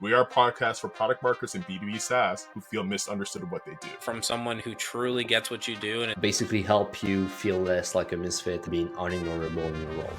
We are a podcast for product marketers and B2B SaaS who feel misunderstood of what they do. From someone who truly gets what you do and basically help you feel less like a misfit, being unignorable in your role.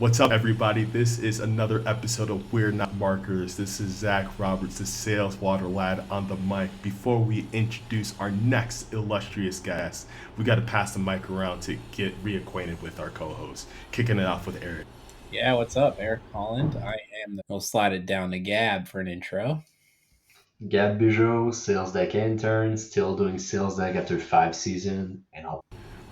What's up, everybody? This is another episode of We're Not Marketers. This is Zach Roberts, the sales water lad, on the mic. Before we introduce our next illustrious guest, we got to pass the mic around to get reacquainted with our co-host. Kicking it off with Eric. Yeah, what's up? Eric Holland. We'll slide it down to Gab for an intro. Gab Bijou, sales deck intern, still doing sales deck after 5 seasons, and all.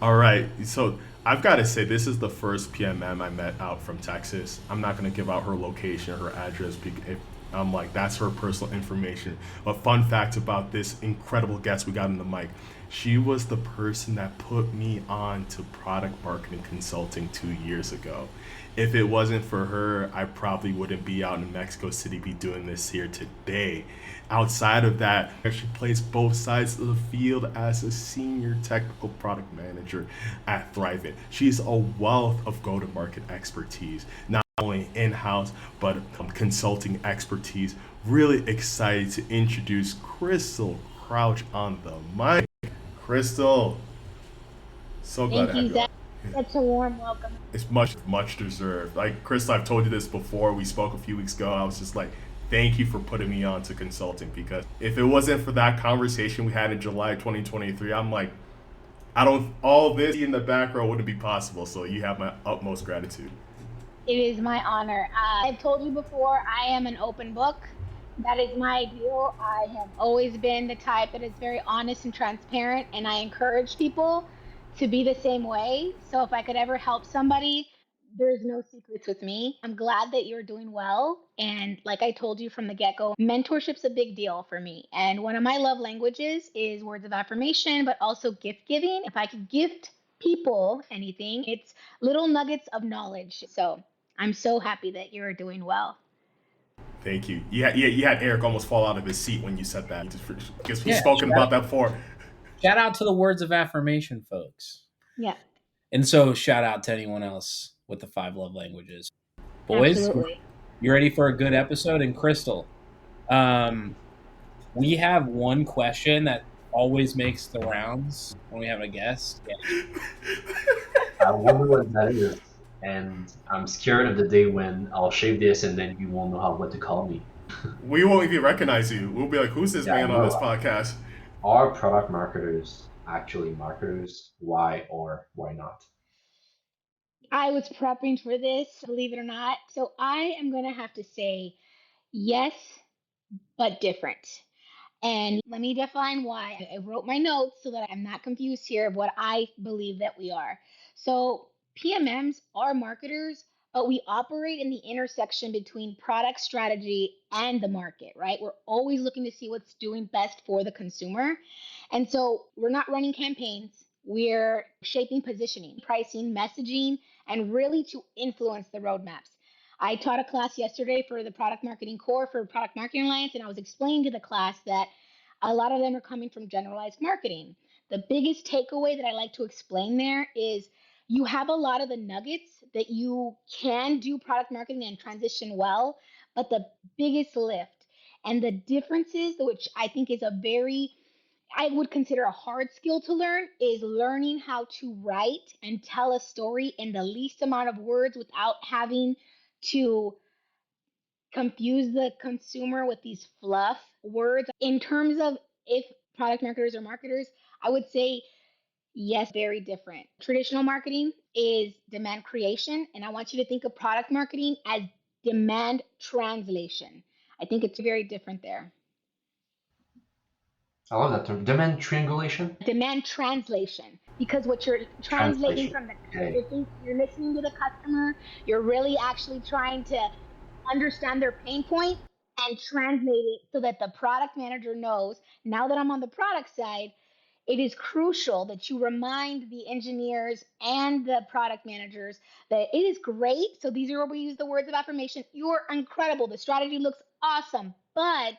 All right, so I've got to say, this is the first PMM I met out from Texas. I'm not going to give out her location or her address because I'm like, that's her personal information. But fun fact about this incredible guest we got in the mic, she was the person that put me on to product marketing consulting 2 years ago. If it wasn't for her, I probably wouldn't be out in Mexico City be doing this here today. Outside of that, she plays both sides of the field as a senior technical product manager at Thrivent. She's a wealth of go-to-market expertise, not only in-house, but consulting expertise. Really excited to introduce Crystal Crouch on the mic. Crystal, so glad to have you on. That's a warm welcome. It's much deserved. Like, Crystal, I've told you this before. We spoke a few weeks ago. I was just like, thank you for putting me on to consulting, because if it wasn't for that conversation we had in July 2023, I'm like, all this in the back row wouldn't be possible. So you have my utmost gratitude. It is my honor. I've told you before, I am an open book. That is my ideal. I have always been the type that is very honest and transparent, and I encourage people to be the same way. So if I could ever help somebody, there's no secrets with me. I'm glad that you're doing well. And like I told you from the get-go, mentorship's a big deal for me. And one of my love languages is words of affirmation, but also gift giving. If I could gift people anything, it's little nuggets of knowledge. So I'm so happy that you're doing well. Thank you. You had Eric almost fall out of his seat when you said that. Because we've spoken about that before. Shout out to the words of affirmation, folks. Yeah. And so shout out to anyone else with the 5 love languages. Boys, absolutely. You ready for a good episode? And Crystal, we have one question that always makes the rounds when we have a guest. I wonder what that is, and I'm scared of the day when I'll shave this and then you won't know what to call me. We won't even recognize you. We'll be like, who's this man on this podcast? Are product marketers actually marketers? Why or why not? I was prepping for this, believe it or not. So I am going to have to say yes, but different. And let me define why. I wrote my notes so that I'm not confused here of what I believe that we are. So PMMs are marketers, but we operate in the intersection between product strategy and the market, right? We're always looking to see what's doing best for the consumer. And so we're not running campaigns. We're shaping positioning, pricing, messaging, and really to influence the roadmaps. I taught a class yesterday for the product marketing core for Product Marketing Alliance, and I was explaining to the class that a lot of them are coming from generalized marketing. The biggest takeaway that I like to explain there is you have a lot of the nuggets that you can do product marketing and transition well, but the biggest lift and the differences, which I think is I would consider a hard skill to learn, is learning how to write and tell a story in the least amount of words without having to confuse the consumer with these fluff words. In terms of if product marketers or marketers, I would say yes, very different. Traditional marketing is demand creation, and I want you to think of product marketing as demand translation. I think it's very different there. I love that term. Demand triangulation? Demand translation. Because what you're translating from you're listening to the customer, you're really actually trying to understand their pain point and translate it so that the product manager knows, now that I'm on the product side, it is crucial that you remind the engineers and the product managers that it is great. So these are where we use the words of affirmation. You're incredible. The strategy looks awesome, but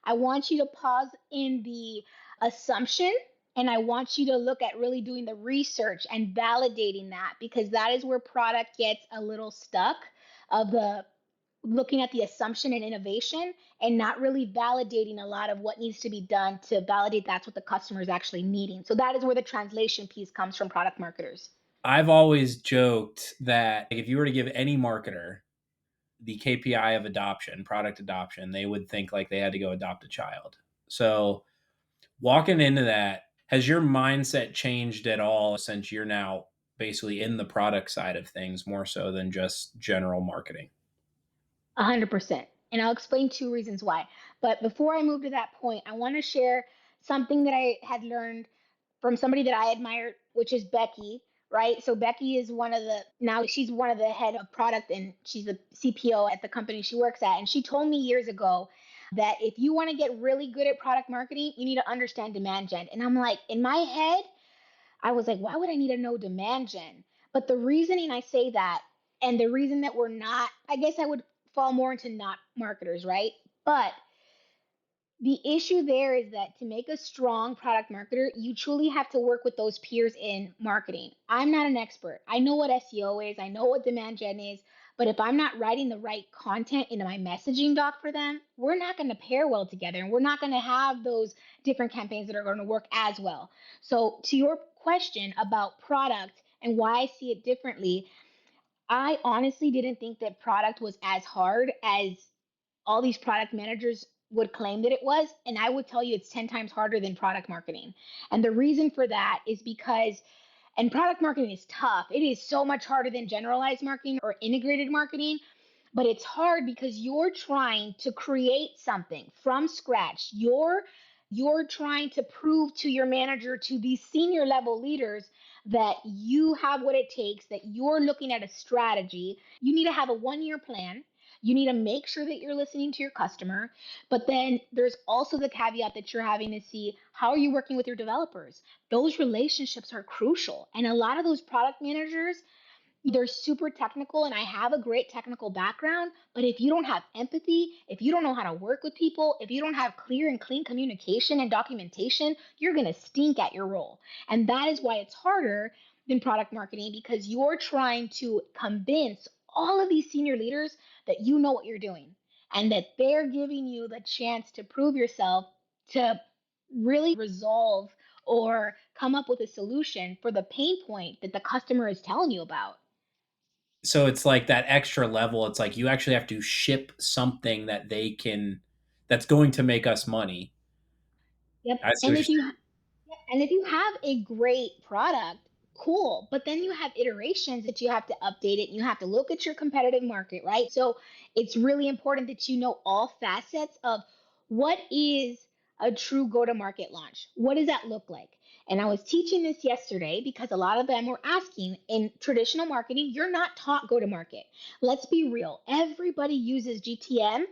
I want you to pause in the assumption And I want you to look at really doing the research and validating that, because that is where product gets a little stuck of the looking at the assumption and innovation and not really validating a lot of what needs to be done to validate that's what the customer is actually needing. So that is where the translation piece comes from product marketers. I've always joked that if you were to give any marketer the KPI of adoption, product adoption, they would think like they had to go adopt a child. So walking into that, has your mindset changed at all since you're now basically in the product side of things more so than just general marketing? 100%. And I'll explain 2 reasons why. But before I move to that point, I want to share something that I had learned from somebody that I admire, which is Becky, right? So Becky is now she's one of the head of product and she's a CPO at the company she works at. And she told me years ago that if you want to get really good at product marketing, you need to understand demand gen. And I'm like, in my head, I was like, why would I need to know demand gen? But the reasoning I say that, and the reason that we're not, I guess I would fall more into not marketers, right? But the issue there is that to make a strong product marketer, you truly have to work with those peers in marketing. I'm not an expert. I know what SEO is, I know what demand gen is, but if I'm not writing the right content into my messaging doc for them, we're not going to pair well together and we're not going to have those different campaigns that are going to work as well. So, to your question about product and why I see it differently, I honestly didn't think that product was as hard as all these product managers would claim that it was. And I would tell you it's 10 times harder than product marketing. And the reason for that is because, and product marketing is tough, it is so much harder than generalized marketing or integrated marketing. But it's hard because you're trying to create something from scratch. You're trying to prove to your manager, to these senior level leaders, that you have what it takes, that you're looking at a strategy. You need to have a 1 year plan. You need to make sure that you're listening to your customer. But then there's also the caveat that you're having to see, how are you working with your developers? Those relationships are crucial. And a lot of those product managers, they're super technical, and I have a great technical background, but if you don't have empathy, if you don't know how to work with people, if you don't have clear and clean communication and documentation, you're going to stink at your role. And that is why it's harder than product marketing, because you're trying to convince all of these senior leaders that you know what you're doing and that they're giving you the chance to prove yourself, to really resolve or come up with a solution for the pain point that the customer is telling you about. So it's like that extra level. It's like you actually have to ship something that that's going to make us money. Yep. I see And what you're if you saying. and if you have a great product, cool. But then you have iterations that you have to update it and you have to look at your competitive market, right? So it's really important that you know all facets of what is a true go to market launch. What does that look like? And I was teaching this yesterday because a lot of them were asking, in traditional marketing, you're not taught go to market. Let's be real. Everybody uses GTM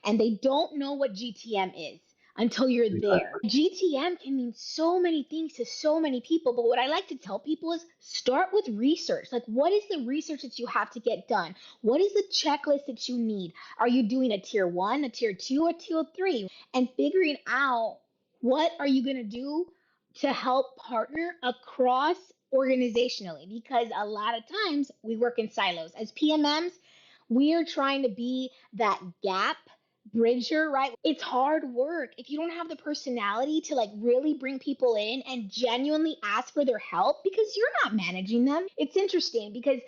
and they don't know what GTM is until you're there. Exactly. GTM can mean so many things to so many people, but what I like to tell people is start with research. Like, what is the research that you have to get done? What is the checklist that you need? Are you doing a tier 1, a tier 2, a tier 3? And figuring out what are you going to do to help partner across organizationally, because a lot of times we work in silos. As PMMs, we are trying to be that gap bridger, right? It's hard work if you don't have the personality to like really bring people in and genuinely ask for their help, because you're not managing them. It's interesting because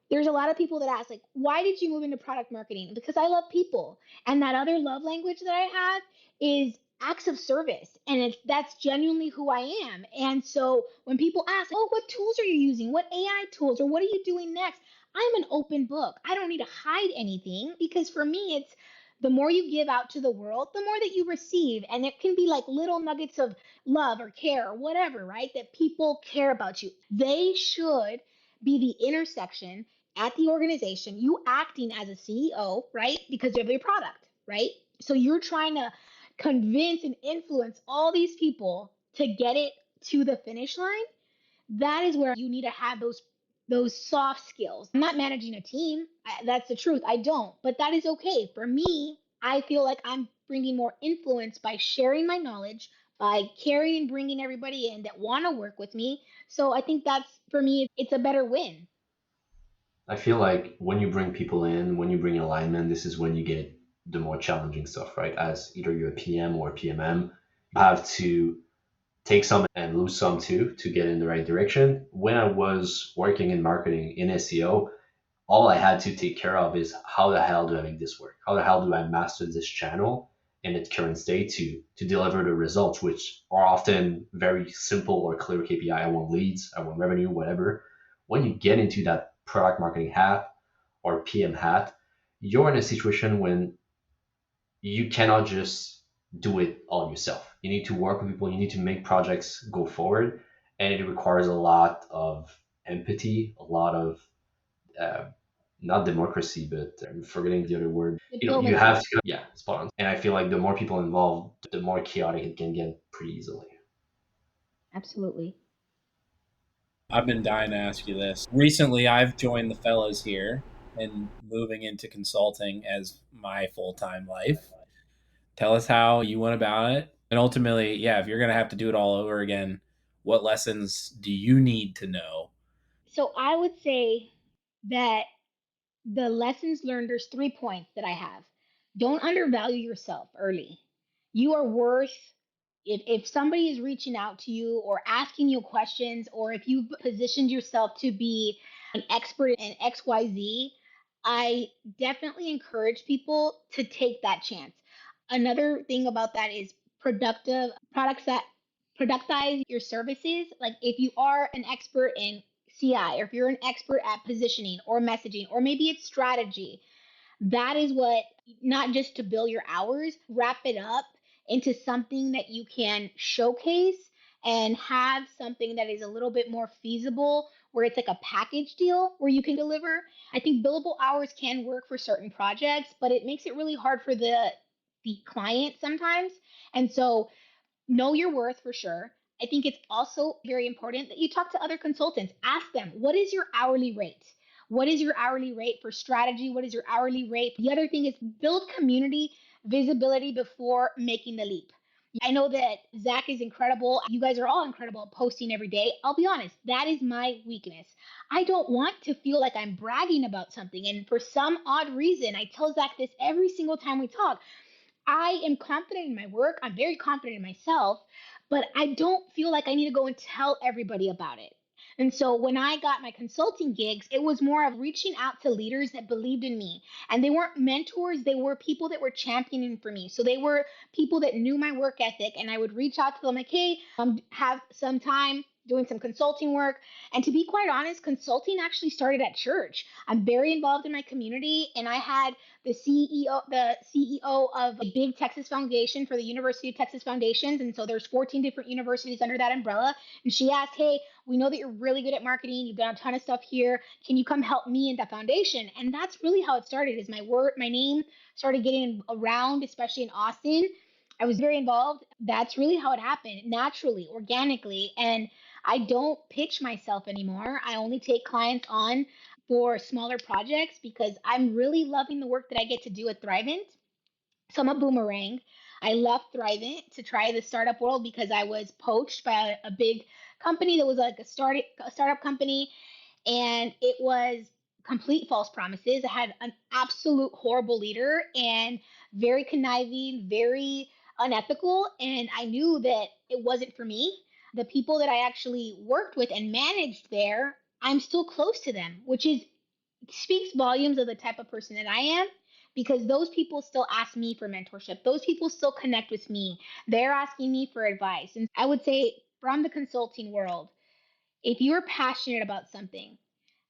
there's a lot of people that ask, like, why did you move into product marketing? Because I love people. And that other love language that I have is acts of service. And that's genuinely who I am. And so when people ask, oh, what tools are you using? What AI tools? Or what are you doing next? I'm an open book. I don't need to hide anything, because for me, it's the more you give out to the world, the more that you receive. And it can be like little nuggets of love or care or whatever, right? That people care about you. They should be the intersection at the organization, you acting as a CEO, right? Because you have your product, right? So you're trying to convince and influence all these people to get it to the finish line. That is where you need to have those soft skills. I'm not managing a team. That's the truth. I don't. But that is okay. For me, I feel like I'm bringing more influence by sharing my knowledge, by carrying and bringing everybody in that want to work with me. So I think that's, for me, it's a better win. I feel like when you bring people in, when you bring alignment, this is when you get the more challenging stuff, right? As either you're a PM or a PMM, you have to take some and lose some too to get in the right direction. When I was working in marketing in SEO, all I had to take care of is how the hell do I make this work? How the hell do I master this channel in its current state to deliver the results, which are often very simple or clear KPI. I want leads, I want revenue, whatever. When you get into that product marketing hat or PM hat, you're in a situation when you cannot just do it all yourself. You need to work with people, you need to make projects go forward, and it requires a lot of empathy, a lot of uh, not democracy, but I'm forgetting the other word. You have to, yeah, spot on. And I feel like the more people involved, the more chaotic it can get pretty easily. Absolutely. I've been dying to ask you this. Recently, I've joined the fellows here and moving into consulting as my full-time life. Tell us how you went about it. And ultimately, yeah, if you're going to have to do it all over again, what lessons do you need to know? So I would say that the lessons learned, there's 3 points that I have. Don't undervalue yourself early. You are worth, if somebody is reaching out to you or asking you questions, or if you've positioned yourself to be an expert in XYZ, I definitely encourage people to take that chance. Another thing about that is productive products that productize your services. Like if you are an expert in CI, or if you're an expert at positioning or messaging, or maybe it's strategy, that is what, not just to bill your hours, wrap it up into something that you can showcase and have something that is a little bit more feasible, where it's like a package deal where you can deliver. I think billable hours can work for certain projects, but it makes it really hard for the client sometimes. And so know your worth for sure. I think it's also very important that you talk to other consultants. Ask them, what is your hourly rate? What is your hourly rate for strategy? What is your hourly rate? The other thing is build community visibility before making the leap. I know that Zach is incredible. You guys are all incredible at posting every day. I'll be honest, that is my weakness. I don't want to feel like I'm bragging about something. And for some odd reason, I tell Zach this every single time we talk. I am confident in my work. I'm very confident in myself, but I don't feel like I need to go and tell everybody about it. And so when I got my consulting gigs, it was more of reaching out to leaders that believed in me. And they weren't mentors, they were people that were championing for me. So they were people that knew my work ethic. And I would reach out to them like, hey, have some time doing some consulting work. And to be quite honest, consulting actually started at church. I'm very involved in my community, and I had the CEO of a big Texas foundation for the University of Texas Foundations. And so there's 14 different universities under that umbrella. And she asked, hey, we know that you're really good at marketing. You've done a ton of stuff here. Can you come help me in that foundation? And that's really how it started, is my name started getting around, especially in Austin. I was very involved. That's really how it happened, naturally, organically. And I don't pitch myself anymore. I only take clients on for smaller projects because I'm really loving the work that I get to do at Thrivent. So I'm a boomerang. I left Thrivent to try the startup world because I was poached by a big company that was like a startup company, and it was complete false promises. I had an absolute horrible leader and very conniving, very unethical, and I knew that it wasn't for me. The people that I actually worked with and managed there, I'm still close to them, which is speaks volumes of the type of person that I am, because those people still ask me for mentorship. Those people still connect with me. They're asking me for advice. And I would say, from the consulting world, if you're passionate about something,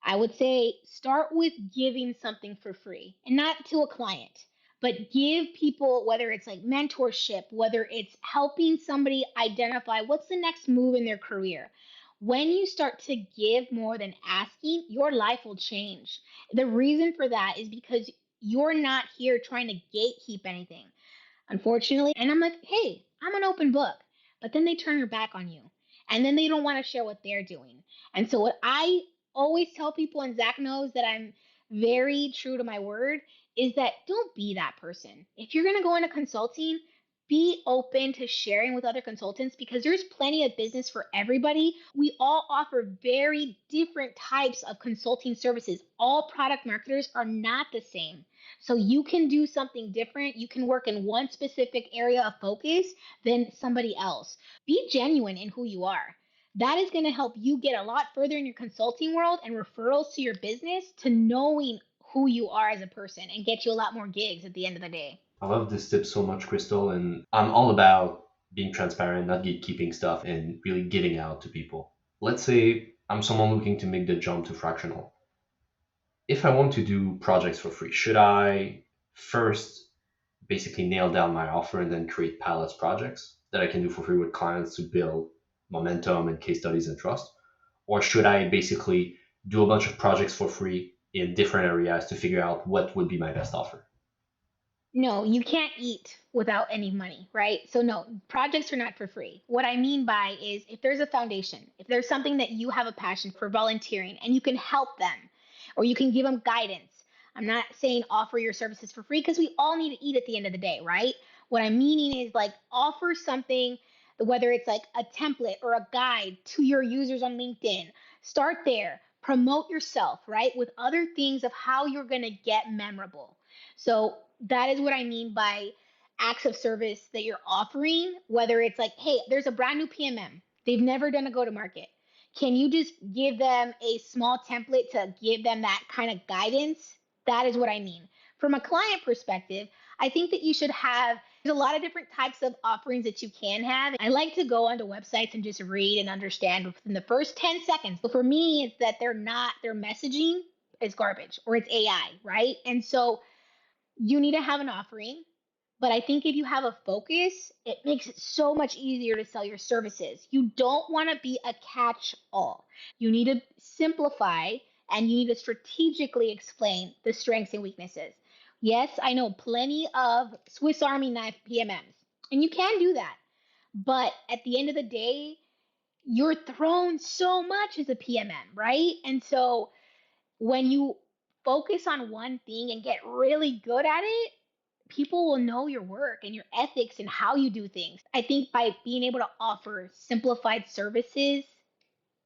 I would say start with giving something for free, and not to a client, but give people, whether it's like mentorship, whether it's helping somebody identify what's the next move in their career. When you start to give more than asking, your life will change. The reason for that is because you're not here trying to gatekeep anything, unfortunately. And I'm like, hey, I'm an open book. But then they turn their back on you. And then they don't want to share what they're doing. And so, what I always tell people, and Zach knows that I'm very true to my word, is that don't be that person. If you're going to go into consulting, be open to sharing with other consultants because there's plenty of business for everybody. We all offer very different types of consulting services. All product marketers are not the same. So you can do something different. You can work in one specific area of focus than somebody else. Be genuine in who you are. That is going to help you get a lot further in your consulting world and referrals to your business to knowing who you are as a person and get you a lot more gigs at the end of the day. I love this tip so much, Crystal, and I'm all about being transparent, not gatekeeping stuff, and really getting out to people. Let's say I'm someone looking to make the jump to fractional. If I want to do projects for free, should I first basically nail down my offer and then create pilots projects that I can do for free with clients to build momentum and case studies and trust? Or should I basically do a bunch of projects for free in different areas to figure out what would be my best offer? No, you can't eat without any money, right? So no, projects are not for free. What I mean by is if there's a foundation, if there's something that you have a passion for volunteering and you can help them or you can give them guidance. I'm not saying offer your services for free because we all need to eat at the end of the day, right? What I'm meaning is like offer something, whether it's like a template or a guide to your users on LinkedIn. Start there. Promote yourself, right? With other things of how you're going to get memorable. So that is what I mean by acts of service that you're offering, whether it's like, hey, there's a brand new PMM. They've never done a go to market. Can you just give them a small template to give them that kind of guidance? That is what I mean. From a client perspective, I think that you should have there's a lot of different types of offerings that you can have. I like to go onto websites and just read and understand within the first 10 seconds. But for me, it's that their messaging is garbage or it's AI, right? And so you need to have an offering, but I think if you have a focus, it makes it so much easier to sell your services. You don't want to be a catch all. You need to simplify and you need to strategically explain the strengths and weaknesses. Yes, I know plenty of Swiss Army knife PMMs, and you can do that. But at the end of the day, you're thrown so much as a PMM, right? And so when you focus on one thing and get really good at it, people will know your work and your ethics and how you do things. I think by being able to offer simplified services,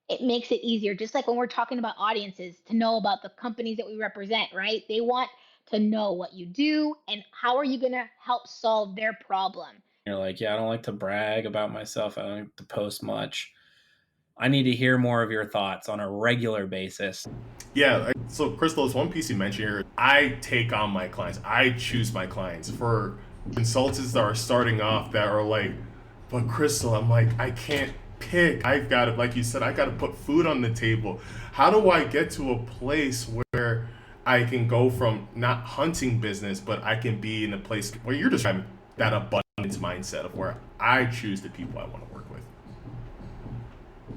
it makes it easier. Just like when we're talking about audiences, to know about the companies that we represent, right? They want to know what you do and how are you going to help solve their problem. You're like, yeah, I don't like to brag about myself. I don't like to post much. I need to hear more of your thoughts on a regular basis. Yeah, so Crystal, there's one piece you mentioned here. I take on my clients. I choose my clients. For consultants that are starting off that are like, but Crystal, I'm like, I can't pick. I've got to, like you said, I got to put food on the table. How do I get to a place where I can go from not hunting business, but I can be in a place where you're describing that abundance mindset of where I choose the people I want to work with?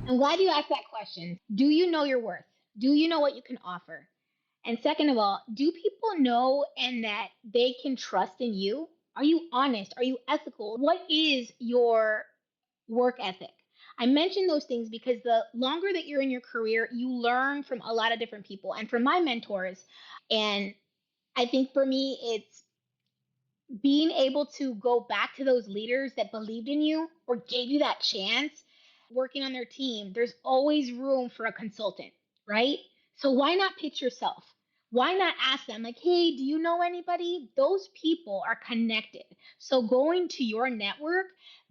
I'm glad you asked that question. Do you know your worth? Do you know what you can offer? And second of all, do people know and that they can trust in you? Are you honest? Are you ethical? What is your work ethic? I mention those things because the longer that you're in your career, you learn from a lot of different people and from my mentors. And I think for me, it's being able to go back to those leaders that believed in you or gave you that chance working on their team. There's always room for a consultant, right? So why not pitch yourself? Why not ask them, like, hey, do you know anybody? Those people are connected. So going to your network,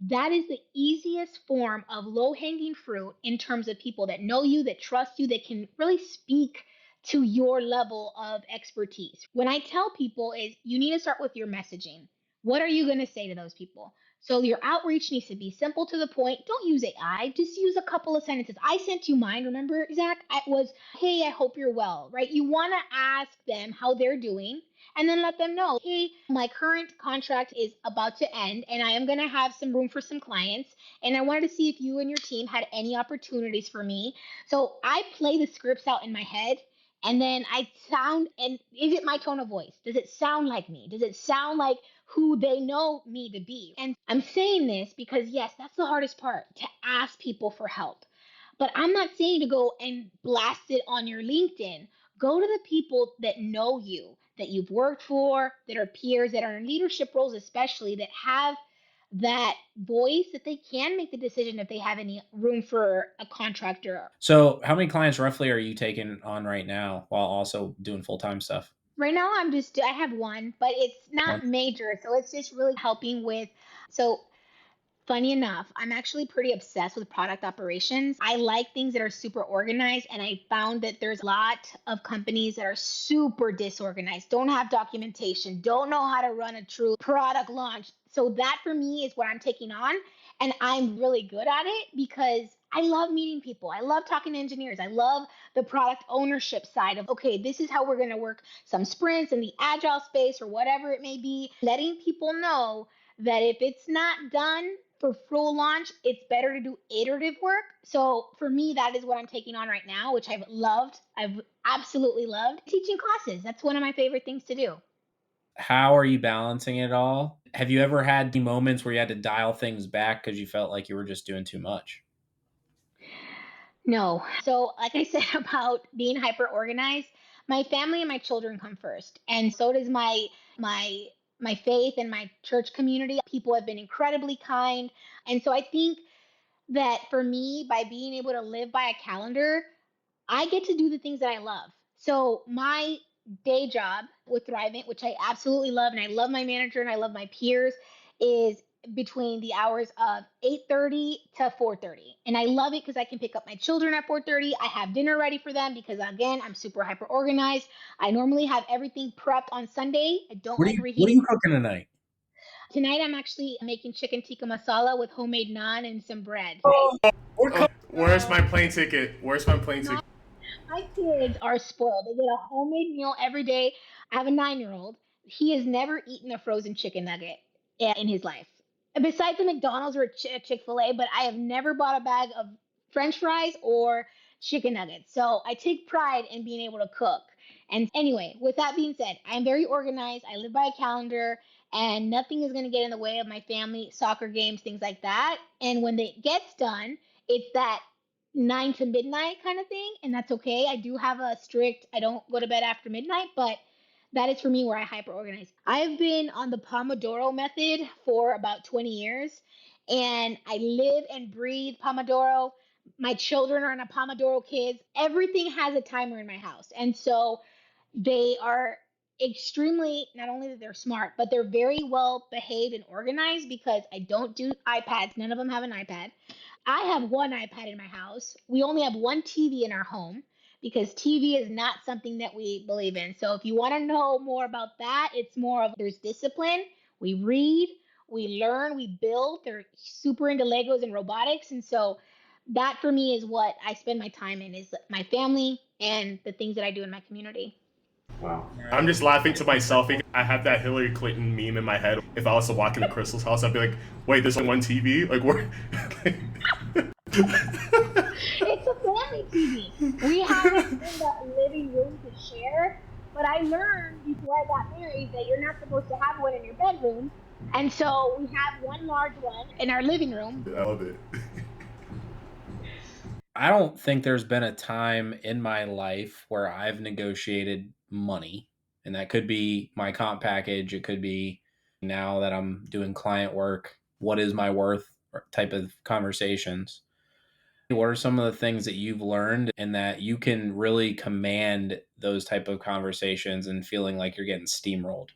that is the easiest form of low hanging fruit in terms of people that know you, that trust you, that can really speak to your level of expertise. When I tell people is you need to start with your messaging. What are you going to say to those people? So your outreach needs to be simple to the point. Don't use AI. Just use a couple of sentences. I sent you mine. Remember, Zach? It was, hey, I hope you're well, right? You want to ask them how they're doing and then let them know, hey, my current contract is about to end and I am going to have some room for some clients. And I wanted to see if you and your team had any opportunities for me. So I play the scripts out in my head and then I sound, and is it my tone of voice? Does it sound like me? Does it sound like who they know me to be? And I'm saying this because, yes, that's the hardest part, to ask people for help. But I'm not saying to go and blast it on your LinkedIn. Go to the people that know you, that you've worked for, that are peers, that are in leadership roles, especially that have that voice that they can make the decision if they have any room for a contractor. So how many clients roughly are you taking on right now while also doing full-time stuff? Right now, I have one, but it's One. not major. So it's just really helping with. So funny enough, I'm actually pretty obsessed with product operations. I like things that are super organized, and I found that there's a lot of companies that are super disorganized, don't have documentation, don't know how to run a true product launch. So that for me is what I'm taking on, and I'm really good at it because I love meeting people. I love talking to engineers. I love the product ownership side of, okay, this is how we're going to work some sprints in the agile space or whatever it may be, letting people know that if it's not done for full launch, it's better to do iterative work. So for me, that is what I'm taking on right now, which I've loved. I've absolutely loved teaching classes. That's one of my favorite things to do. How are you balancing it all? Have you ever had the moments where you had to dial things back because you felt like you were just doing too much? No. So, like I said about being hyper organized, my family and my children come first. And so does my my faith and my church community. People have been incredibly kind. And so I think that for me, by being able to live by a calendar, I get to do the things that I love. So my day job with Thrivent, which I absolutely love, and I love my manager and I love my peers, is between the hours of 8:30 to 4:30. And I love it because I can pick up my children at 4:30. I have dinner ready for them because again, I'm super hyper organized. I normally have everything prepped on Sunday. I don't like What are reheating. you cooking tonight? Tonight I'm actually making chicken tikka masala with homemade naan and some bread. Oh, we're Oh, cooking. where's my plane ticket? Where's my plane ticket? My kids are spoiled. They get a homemade meal every day. I have a 9-year-old. He has never eaten a frozen chicken nugget in his life. Besides the McDonald's or Chick-fil-A, but I have never bought a bag of French fries or chicken nuggets. So I take pride in being able to cook. And anyway, with that being said, I am very organized. I live by a calendar, and nothing is going to get in the way of my family, soccer games, things like that. And when it gets done, it's that 9 to midnight kind of thing, and that's okay. I do have a strict, I don't go to bed after midnight, but that is for me where I hyper organize. I've been on the Pomodoro method for about 20 years, and I live and breathe Pomodoro. My children are on a Pomodoro kids. Everything has a timer in my house. And so they are extremely, not only that they're smart, but they're very well behaved and organized because I don't do iPads. None of them have an iPad. I have one iPad in my house. We only have one TV in our home because TV is not something that we believe in. So if you want to know more about that, it's more of there's discipline. We read, we learn, we build. They're super into Legos and robotics. And so that for me is what I spend my time in is my family and the things that I do in my community. Wow. I'm just laughing to myself. I have that Hillary Clinton meme in my head. If I was to walk into Crystal's house, I'd be like, "Wait, there's only one TV? Like, where?" It's a family TV. We have it in the living room to share, but I learned before I got married that you're not supposed to have one in your bedroom. And so we have one large one in our living room. I love it. I don't think there's been a time in my life where I've negotiated money, and that could be my comp package. It could be now that I'm doing client work, what is my worth type of conversations. What are some of the things that you've learned and that you can really command those type of conversations and feeling like you're getting steamrolled?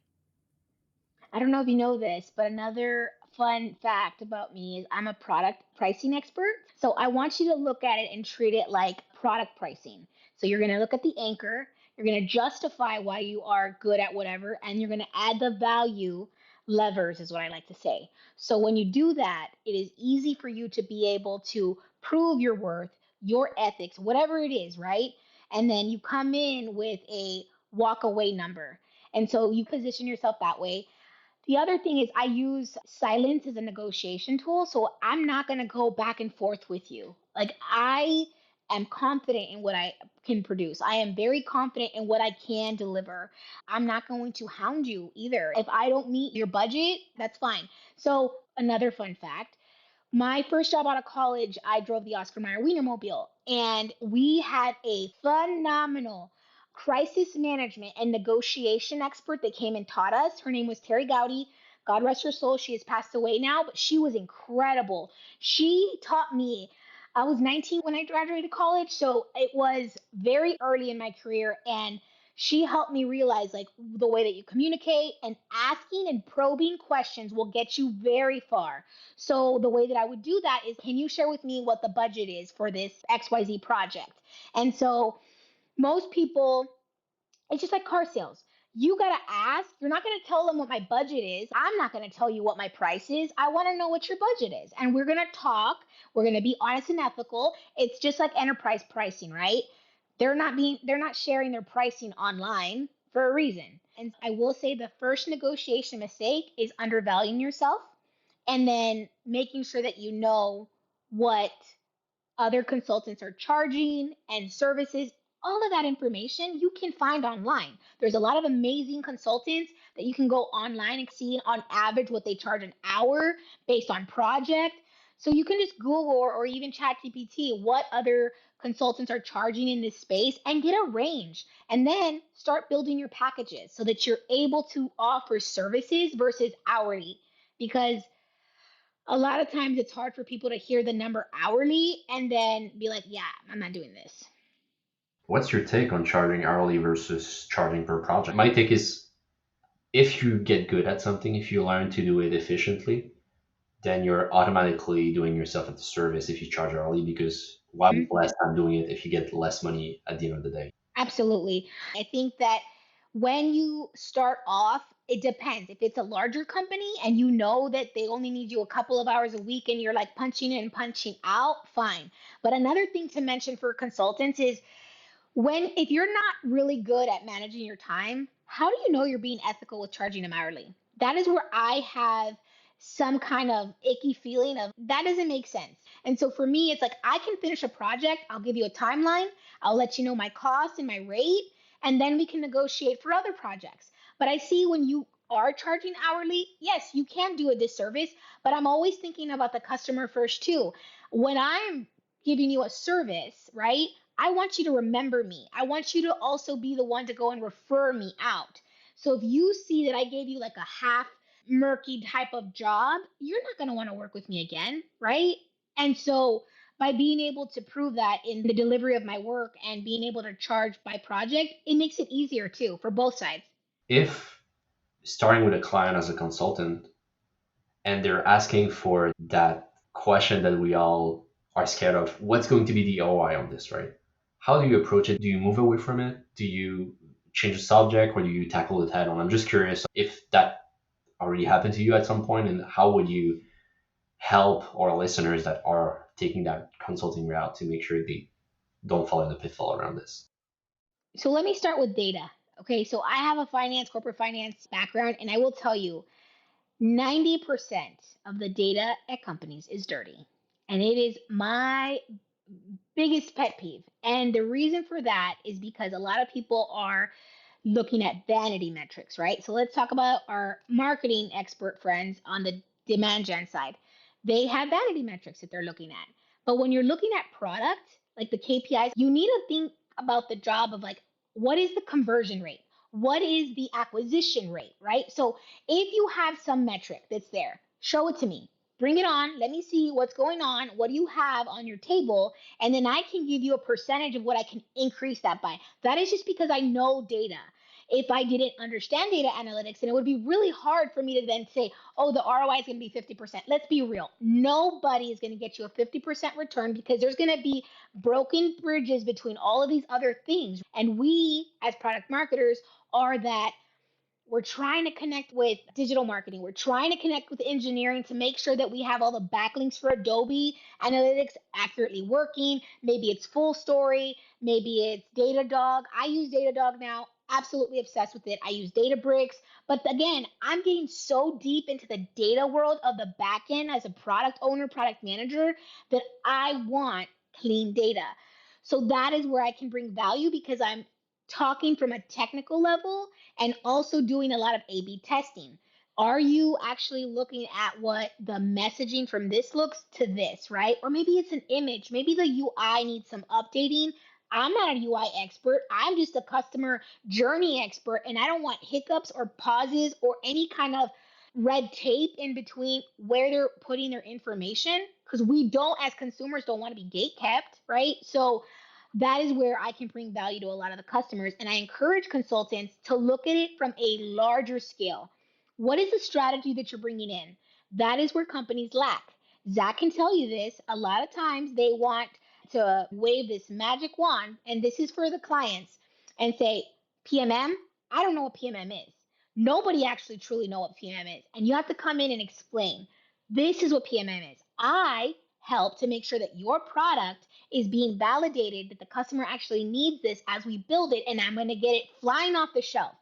I don't know if you know this, but another fun fact about me is I'm a product pricing expert. So I want you to look at it and treat it like product pricing. So you're going to look at the anchor, you're going to justify why you are good at whatever, and you're going to add the value levers, is what I like to say. So when you do that, it is easy for you to be able to prove your worth, your ethics, whatever it is, right? And then you come in with a walk away number. And so you position yourself that way. The other thing is I use silence as a negotiation tool. So I'm not going to go back and forth with you. Like I am confident in what I can produce. I am very confident in what I can deliver. I'm not going to hound you either. If I don't meet your budget, that's fine. So another fun fact, my first job out of college, I drove the Oscar Mayer Wienermobile, and we had a phenomenal crisis management and negotiation expert that came and taught us. Her name was Terry Gowdy. God rest her soul, she has passed away now, but she was incredible. She taught me. I was 19 when I graduated college, so it was very early in my career, and she helped me realize like the way that you communicate and asking and probing questions will get you very far. So the way that I would do that is, can you share with me what the budget is for this XYZ project? And so most people, it's just like car sales. You got to ask. You're not going to tell them what my budget is. I'm not going to tell you what my price is. I want to know what your budget is. And we're going to talk. We're going to be honest and ethical. It's just like enterprise pricing, right? They're not sharing their pricing online for a reason. And I will say the first negotiation mistake is undervaluing yourself and then making sure that you know what other consultants are charging and services. All of that information you can find online. There's a lot of amazing consultants that you can go online and see on average what they charge an hour based on project. So you can just Google or even chat GPT what other consultants are charging in this space and get a range. And then start building your packages so that you're able to offer services versus hourly. Because a lot of times it's hard for people to hear the number hourly and then be like, yeah, I'm not doing this. What's your take on charging hourly versus charging per project? My take is, if you get good at something, if you learn to do it efficiently, then you're automatically doing yourself a disservice if you charge hourly, because why waste less time doing it if you get less money at the end of the day? Absolutely. I think that when you start off, it depends. If it's a larger company and you know that they only need you a couple of hours a week and you're like punching in and punching out, fine. But another thing to mention for consultants is, if you're not really good at managing your time, how do you know you're being ethical with charging them hourly? That is where I have some kind of icky feeling of that doesn't make sense. And so for me, it's like I can finish a project, I'll give you a timeline, I'll let you know my cost and my rate, and then we can negotiate for other projects. But I see when you are charging hourly, yes, you can do a disservice, but I'm always thinking about the customer first too. When I'm giving you a service, right? I want you to remember me. I want you to also be the one to go and refer me out. So if you see that I gave you like a half murky type of job, you're not going to want to work with me again, right? And so by being able to prove that in the delivery of my work and being able to charge by project, it makes it easier too for both sides. If starting with a client as a consultant and they're asking for that question that we all are scared of, what's going to be the ROI on this, right? How do you approach it? Do you move away from it? Do you change the subject, or do you tackle it head on? I'm just curious if that already happened to you at some point, and how would you help our listeners that are taking that consulting route to make sure they don't fall in the pitfall around this? So let me start with data. Okay, so I have a corporate finance background, and I will tell you 90% of the data at companies is dirty. And it is my biggest pet peeve. And the reason for that is because a lot of people are looking at vanity metrics, right? So let's talk about our marketing expert friends on the demand gen side. They have vanity metrics that they're looking at. But when you're looking at product, like the KPIs, you need to think about the job of like, what is the conversion rate? What is the acquisition rate, right? So if you have some metric that's there, show it to me. Bring it on. Let me see what's going on. What do you have on your table? And then I can give you a percentage of what I can increase that by. That is just because I know data. If I didn't understand data analytics, then it would be really hard for me to then say, oh, the ROI is going to be 50%. Let's be real. Nobody is going to get you a 50% return because there's going to be broken bridges between all of these other things. And we, as product marketers, are that we're trying to connect with digital marketing. We're trying to connect with engineering to make sure that we have all the backlinks for Adobe Analytics accurately working. Maybe it's Full Story. Maybe it's Datadog. I use Datadog now. Absolutely obsessed with it. I use Databricks. But again, I'm getting so deep into the data world of the backend as a product owner, product manager, that I want clean data. So that is where I can bring value because I'm talking from a technical level and also doing a lot of A/B testing. Are you actually looking at what the messaging from this looks to this, right? Or maybe it's an image. Maybe the UI needs some updating. I'm not a UI expert. I'm just a customer journey expert, and I don't want hiccups or pauses or any kind of red tape in between where they're putting their information, because we don't, as consumers, don't want to be gate kept, right? So that is where I can bring value to a lot of the customers. And I encourage consultants to look at it from a larger scale. What is the strategy that you're bringing in? That is where companies lack. Zach can tell you this. A lot of times they want to wave this magic wand, and this is for the clients, and say, PMM, I don't know what PMM is. Nobody actually truly know what PMM is. And you have to come in and explain, this is what PMM is. I help to make sure that your product is being validated, that the customer actually needs this as we build it, and I'm going to get it flying off the shelf.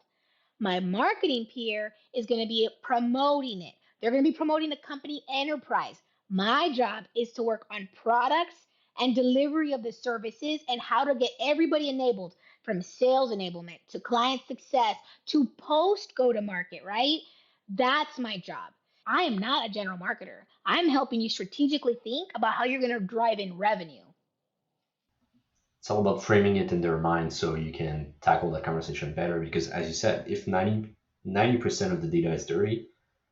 My marketing peer is going to be promoting it. They're going to be promoting the company enterprise. My job is to work on products and delivery of the services and how to get everybody enabled, from sales enablement to client success to post go to market, right? That's my job. I am not a general marketer. I'm helping you strategically think about how you're going to drive in revenue. It's all about framing it in their mind so you can tackle that conversation better. Because as you said, if 90% of the data is dirty,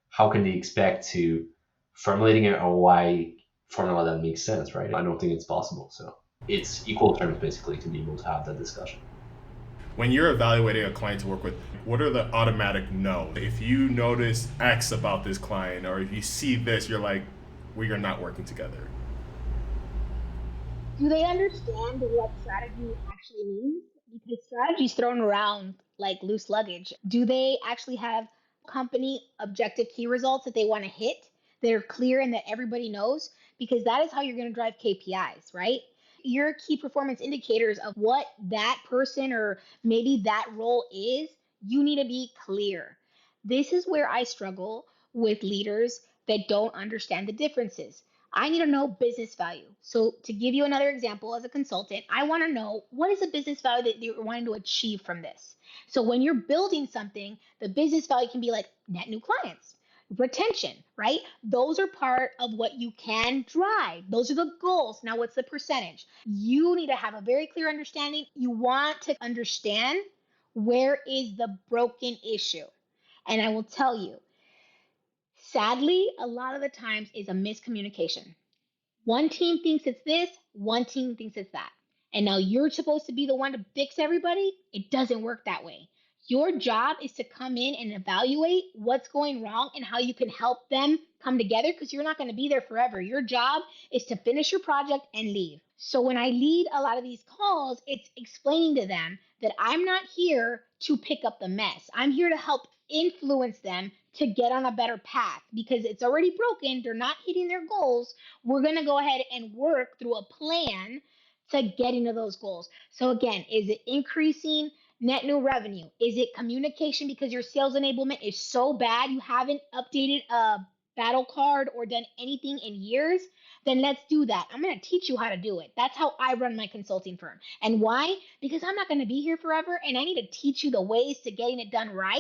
how can they expect to formulating an ROI formula that makes sense, right? I don't think it's possible. So it's equal terms basically to be able to have that discussion. When you're evaluating a client to work with, what are the automatic no? If you notice X about this client, or if you see this, you're like, we are not working together. Do they understand what strategy actually means? Because strategy is thrown around like loose luggage. Do they actually have company objective key results that they want to hit? They're clear and that everybody knows, because that is how you're going to drive KPIs, right? Your key performance indicators of what that person or maybe that role is, you need to be clear. This is where I struggle with leaders that don't understand the differences. I need to know business value. So to give you another example, as a consultant, I want to know, what is the business value that you're wanting to achieve from this? So when you're building something, the business value can be like net new clients, retention, right? Those are part of what you can drive. Those are the goals. Now, what's the percentage? You need to have a very clear understanding. You want to understand, where is the broken issue? And I will tell you, sadly, a lot of the times is a miscommunication. One team thinks it's this, one team thinks it's that. And now you're supposed to be the one to fix everybody. It doesn't work that way. Your job is to come in and evaluate what's going wrong and how you can help them come together, because you're not going to be there forever. Your job is to finish your project and leave. So when I lead a lot of these calls, it's explaining to them that I'm not here to pick up the mess. I'm here to help influence them to get on a better path, because it's already broken. They're not hitting their goals. We're going to go ahead and work through a plan to get into those goals. So again, is it increasing net new revenue? Is it communication because your sales enablement is so bad you haven't updated a battle card or done anything in years? Then let's do that. I'm going to teach you how to do it. That's how I run my consulting firm. And why? Because I'm not going to be here forever, and I need to teach you the ways to getting it done right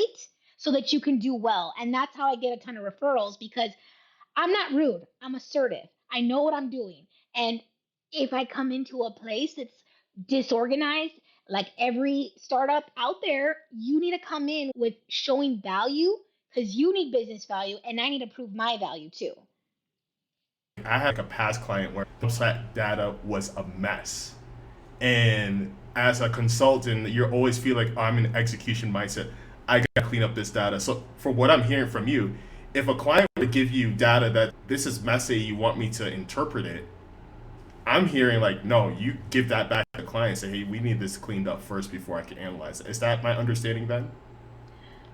so that you can do well. And that's how I get a ton of referrals, because I'm not rude. I'm assertive. I know what I'm doing. And if I come into a place that's disorganized, like every startup out there, you need to come in with showing value, because you need business value and I need to prove my value too. I had a past client where website data was a mess. And as a consultant, you always feel like, oh, I'm in execution mindset. I gotta clean up this data. So for what I'm hearing from you, if a client would give you data that this is messy, you want me to interpret it, I'm hearing like, no, you give that back to the client and say, hey, we need this cleaned up first before I can analyze it. Is that my understanding then?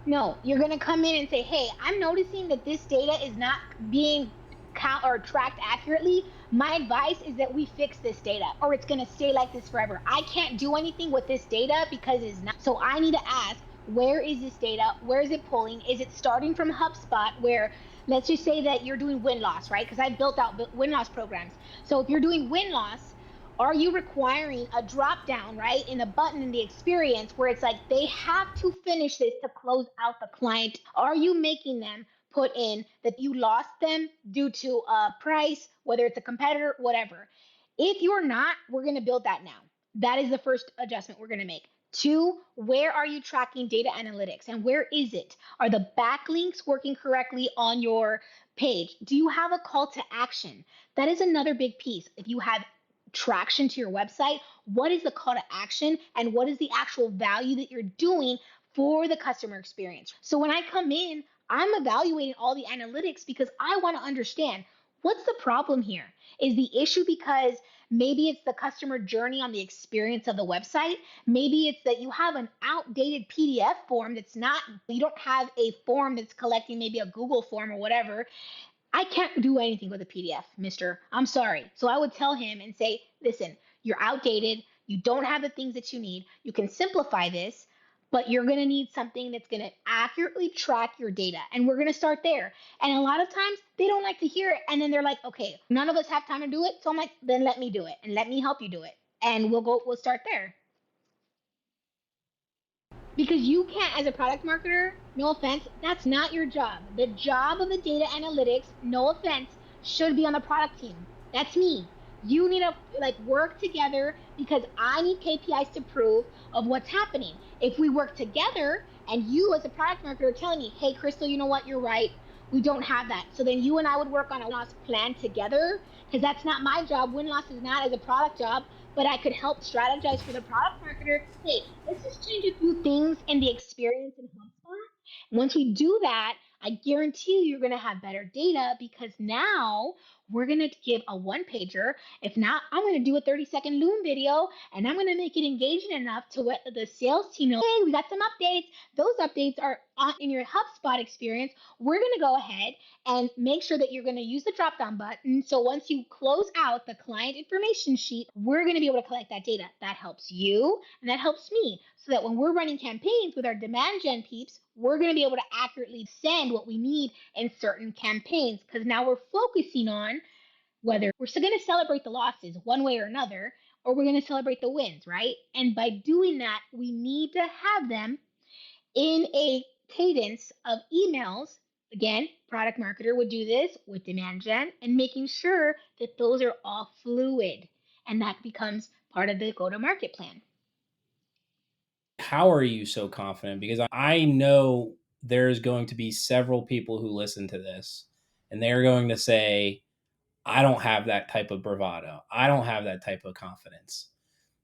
No, you're going to come in and say, hey, I'm noticing that this data is not being count or tracked accurately. My advice is that we fix this data, or it's going to stay like this forever. I can't do anything with this data because it's not. So I need to ask, where is this data? Where is it pulling? Is it starting from HubSpot, where, let's just say that you're doing win loss, right? Because I've built out win loss programs. So if you're doing win loss, are you requiring a drop down, right, in a button in the experience where it's like they have to finish this to close out the client? Are you making them put in that you lost them due to a price, whether it's a competitor, whatever? If you're not, we're going to build that now. That is the first adjustment we're going to make. Two, where are you tracking data analytics and where is it? Are the backlinks working correctly on your page? Do you have a call to action? That is another big piece. If you have traction to your website, what is the call to action and what is the actual value that you're doing for the customer experience? So when I come in, I'm evaluating all the analytics because I want to understand what's the problem here? Is the issue because maybe it's the customer journey on the experience of the website? Maybe it's that you have an outdated PDF form that's not, you don't have a form that's collecting maybe a Google form or whatever. I can't do anything with a PDF, mister. I'm sorry. So I would tell him and say, listen, you're outdated. You don't have the things that you need. You can simplify this, but you're going to need something that's going to accurately track your data. And we're going to start there. And a lot of times they don't like to hear it. And then they're like, okay, none of us have time to do it. So I'm like, then let me do it and let me help you do it. And we'll start there. Because you can't, as a product marketer, no offense, that's not your job. The job of the data analytics, no offense, should be on the product team. That's me. You need to like work together because I need KPIs to prove of what's happening. If we work together and you as a product marketer are telling me, hey Crystal, you know what, you're right. We don't have that. So then you and I would work on a win-loss plan together because that's not my job. Win-loss is not as a product job, but I could help strategize for the product marketer. Hey, let's just change a few things in the experience in HubSpot. Once we do that, I guarantee you're going to have better data because now we're going to give a one pager. If not, I'm going to do a 30-second Loom video and I'm going to make it engaging enough to let the sales team know, hey, we got some updates. Those updates are in your HubSpot experience. We're going to go ahead and make sure that you're going to use the drop down button. So once you close out the client information sheet, we're going to be able to collect that data. That helps you and that helps me so that when we're running campaigns with our demand gen peeps, we're going to be able to accurately send what we need in certain campaigns because now we're focusing on whether we're still going to celebrate the losses one way or another, or we're going to celebrate the wins, right? And by doing that, we need to have them in a cadence of emails. Again, product marketer would do this with demand gen and making sure that those are all fluid and that becomes part of the go to market plan. How are you so confident? Because I know there's going to be several people who listen to this and they're going to say, I don't have that type of bravado. I don't have that type of confidence.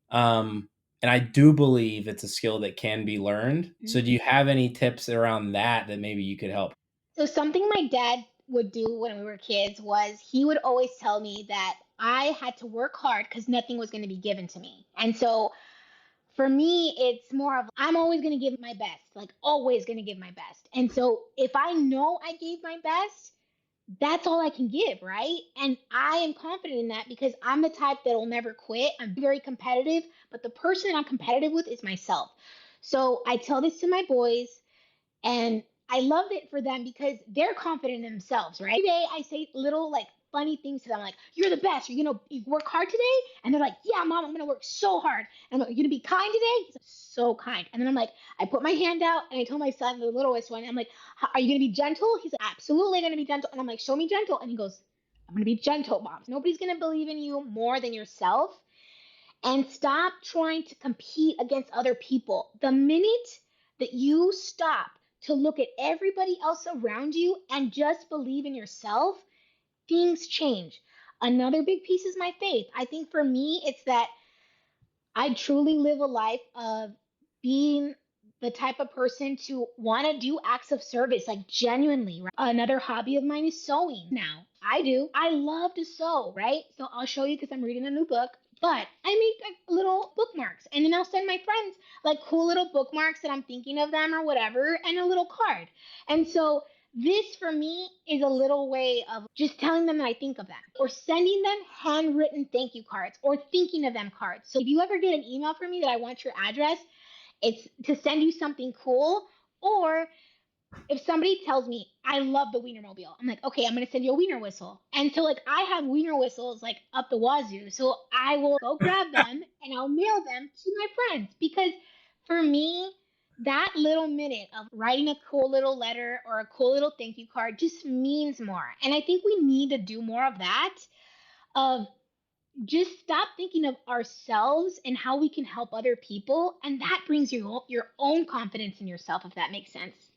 And I do believe it's a skill that can be learned. Mm-hmm. So do you have any tips around that maybe you could help? So something my dad would do when we were kids was he would always tell me that I had to work hard because nothing was going to be given to me. And so for me, it's more of I'm always going to give my best, like always going to give my best. And so if I know I gave my best, that's all I can give, right? And I am confident in that because I'm the type that will never quit. I'm very competitive, but the person I'm competitive with is myself. So I tell this to my boys, and I love it for them because they're confident in themselves, right? Every day I say little like funny things to them, like, you're the best. You're going to work hard today? And they're like, yeah, mom, I'm going to work so hard. And I'm like, you're going to be kind today? He's like, so kind. And then I'm like, I put my hand out and I told my son, the littlest one, I'm like, are you going to be gentle? He's like, absolutely going to be gentle. And I'm like, show me gentle. And he goes, I'm going to be gentle, mom. Nobody's going to believe in you more than yourself. And stop trying to compete against other people. The minute that you stop to look at everybody else around you and just believe in yourself, things change. Another big piece is my faith. I think for me, it's that I truly live a life of being the type of person to want to do acts of service, like genuinely. Right? Another hobby of mine is sewing now. I do. I love to sew, right? So I'll show you because I'm reading a new book. But I make like little bookmarks and then I'll send my friends like cool little bookmarks that I'm thinking of them or whatever and a little card. And so this for me is a little way of just telling them that I think of them or sending them handwritten thank you cards or thinking of them cards. So if you ever get an email from me that I want your address, it's to send you something cool. Or if somebody tells me I love the Wienermobile, I'm like, okay, I'm going to send you a wiener whistle. And so like I have wiener whistles like up the wazoo. So I will go grab them and I'll mail them to my friends because for me, that little minute of writing a cool little letter or a cool little thank you card just means more. And I think we need to do more of that, of just stop thinking of ourselves and how we can help other people, and that brings your own confidence in yourself, if that makes sense.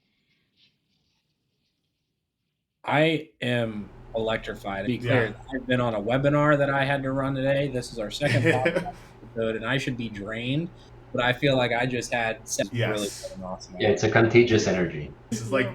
I am electrified. To be Yeah. clear, I've been on a webinar that I had to run today. This is our second podcast episode, and I should be drained, but I feel like I just had really Yes. good and awesome. Yeah, it's a contagious energy. This is like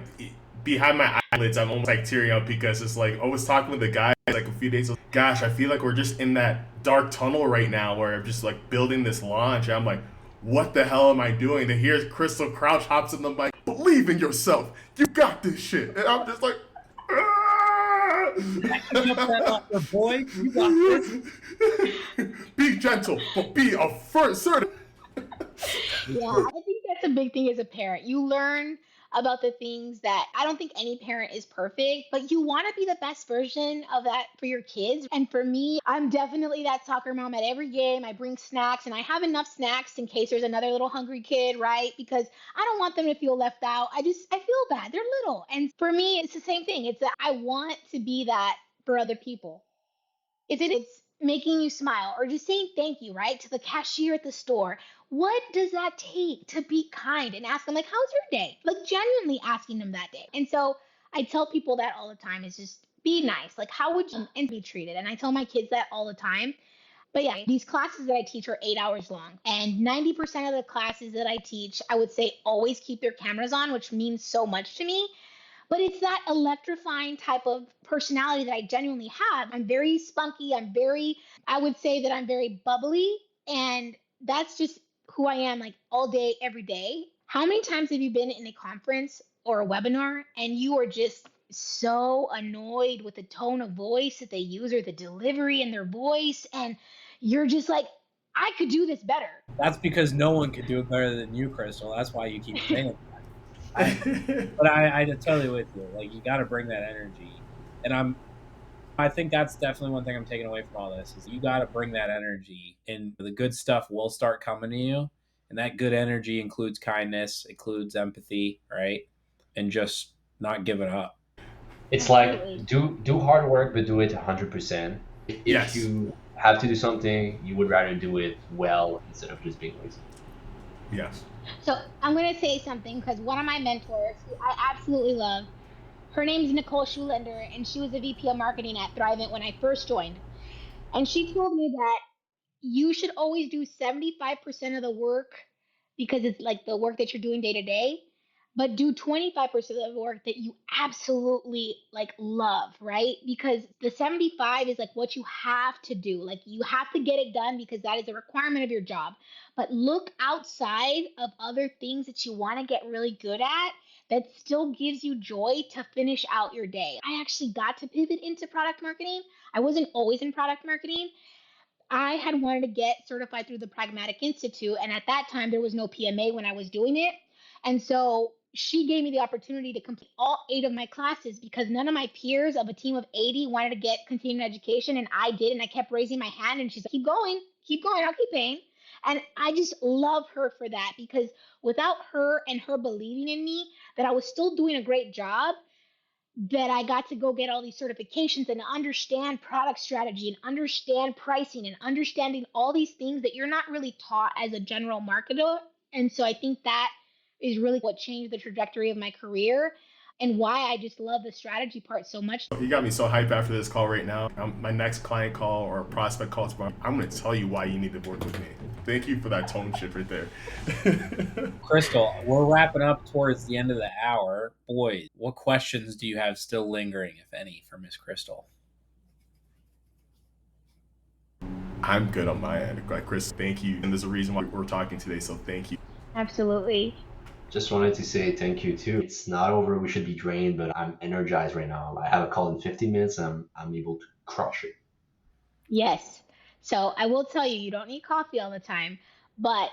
behind my eyelids, I'm almost like tearing up because it's like I was talking with a guy like a few days ago. Gosh, I feel like we're just in that dark tunnel right now where I'm just like building this launch. And I'm like, what the hell am I doing? To hear Crystal Crouch hops in the mic, believe in yourself. You got this shit. And I'm just like, Boy, you got this. be gentle, but be assertive. Yeah, I think that's a big thing as a parent. You learn about the things that I don't think any parent is perfect, but you want to be the best version of that for your kids. And for me, I'm definitely that soccer mom at every game. I bring snacks and I have enough snacks in case there's another little hungry kid, right? Because I don't want them to feel left out. I feel bad. They're little. And for me, it's the same thing. It's that I want to be that for other people. It's making you smile or just saying thank you, right? To the cashier at the store. What does that take to be kind and ask them, like, how's your day? Like, genuinely asking them that day. And so I tell people that all the time is just be nice. Like, how would you and be treated? And I tell my kids that all the time. But yeah, these classes that I teach are 8 hours long. And 90% of the classes that I teach, I would say always keep their cameras on, which means so much to me. But it's that electrifying type of personality that I genuinely have. I'm very spunky. I would say that I'm very bubbly. And that's just who I am, like all day, every day. How many times have you been in a conference or a webinar and you are just so annoyed with the tone of voice that they use or the delivery in their voice? And you're just like, I could do this better. That's because no one could do it better than you, Crystal. That's why you keep saying it. I totally with you. Like, you got to bring that energy, and I think that's definitely one thing I'm taking away from all this is you got to bring that energy, and the good stuff will start coming to you. And that good energy includes kindness, includes empathy, right? And just not giving up. It's like do hard work, but do it 100%. If Yes. you have to do something, you would rather do it well instead of just being lazy. Yes. So I'm going to say something because one of my mentors, who I absolutely love, her name's Nicole Schulender, and she was a VP of marketing at Thrivent when I first joined. And she told me that you should always do 75% of the work because it's like the work that you're doing day to day, but do 25% of the work that you absolutely like love, right? Because the 75 is like what you have to do. Like you have to get it done because that is a requirement of your job. But look outside of other things that you want to get really good at that still gives you joy to finish out your day. I actually got to pivot into product marketing. I wasn't always in product marketing. I had wanted to get certified through the Pragmatic Institute, and at that time there was no PMA when I was doing it. And so she gave me the opportunity to complete all 8 of my classes because none of my peers of a team of 80 wanted to get continuing education, and I did, and I kept raising my hand, and she's like, keep going, I'll keep paying. And I just love her for that because without her and her believing in me that I was still doing a great job, that I got to go get all these certifications and understand product strategy and understand pricing and understanding all these things that you're not really taught as a general marketer. And so I think that is really what changed the trajectory of my career and why I just love the strategy part so much. You got me so hyped after this call right now. My next client call or prospect call tomorrow, I'm going to tell you why you need to work with me. Thank you for that tone shift right there. Crystal, we're wrapping up towards the end of the hour. Boy, what questions do you have still lingering, if any, for Miss Crystal? I'm good on my end. Like, Chris, thank you. And there's a reason why we're talking today, so thank you. Absolutely. Just wanted to say thank you too. It's not over. We should be drained, but I'm energized right now. I have a call in 15 minutes and I'm able to crush it. Yes. So I will tell you, you don't need coffee all the time, but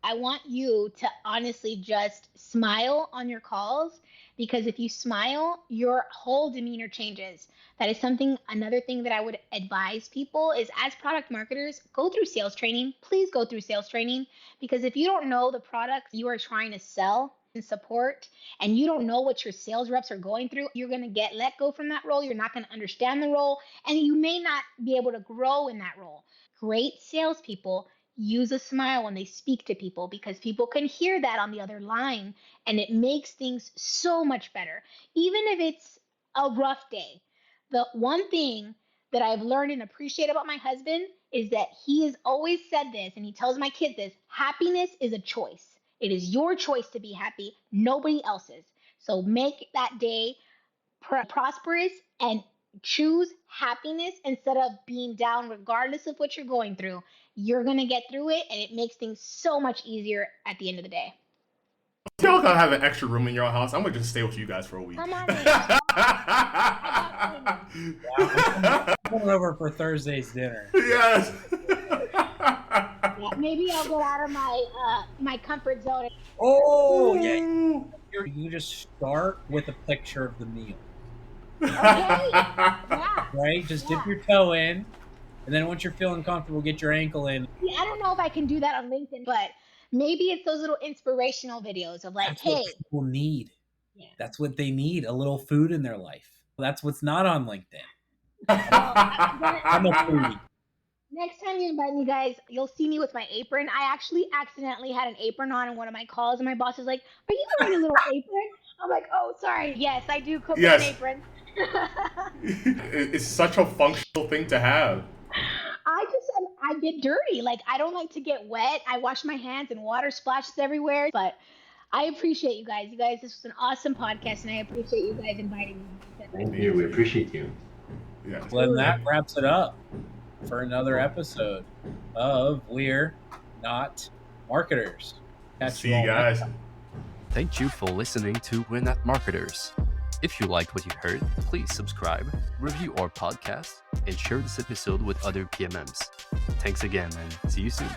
I want you to honestly just smile on your calls because if you smile, your whole demeanor changes. That is another thing that I would advise people is as product marketers, go through sales training. Please go through sales training because if you don't know the product you are trying to sell and support, and you don't know what your sales reps are going through, you're going to get let go from that role. You're not going to understand the role, and you may not be able to grow in that role. Great salespeople use a smile when they speak to people because people can hear that on the other line, and it makes things so much better. Even if it's a rough day, the one thing that I've learned and appreciate about my husband is that he has always said this, and he tells my kids this: happiness is a choice. It is your choice to be happy, nobody else's. So make that day prosperous and choose happiness instead of being down, regardless of what you're going through. You're going to get through it, and it makes things so much easier at the end of the day. Y'all gotta have an extra room in your house. I'm gonna just stay with you guys for a week. Come on in. I'm coming over for Thursday's dinner. Yes. Yeah, maybe I'll get out of my comfort zone. Oh, yeah. You just start with a picture of the meal. Okay. Yeah. Right? Just dip your toe in, and then once you're feeling comfortable, get your ankle in. Yeah, I don't know if I can do that on LinkedIn, but maybe it's those little inspirational videos of like, That's hey. what people need. Yeah. That's what they need, a little food in their life. That's what's not on LinkedIn. I'm a foodie. Next time you invite me, guys, you'll see me with my apron. I actually accidentally had an apron on in one of my calls, and my boss is like, "Are you wearing a little apron?" I'm like, "Oh, sorry. Yes, I do cook with an apron." It's such a functional thing to have. I get dirty. Like, I don't like to get wet. I wash my hands and water splashes everywhere. But I appreciate you guys. You guys, this was an awesome podcast, and I appreciate you guys inviting me. Thank you. We appreciate you. Yeah. Well, then that wraps it up for another episode of We're Not Marketers. See you guys. Thank you for listening to We're Not Marketers. If you liked what you heard, please subscribe, review our podcast, and share this episode with other PMMs. Thanks again, and see you soon.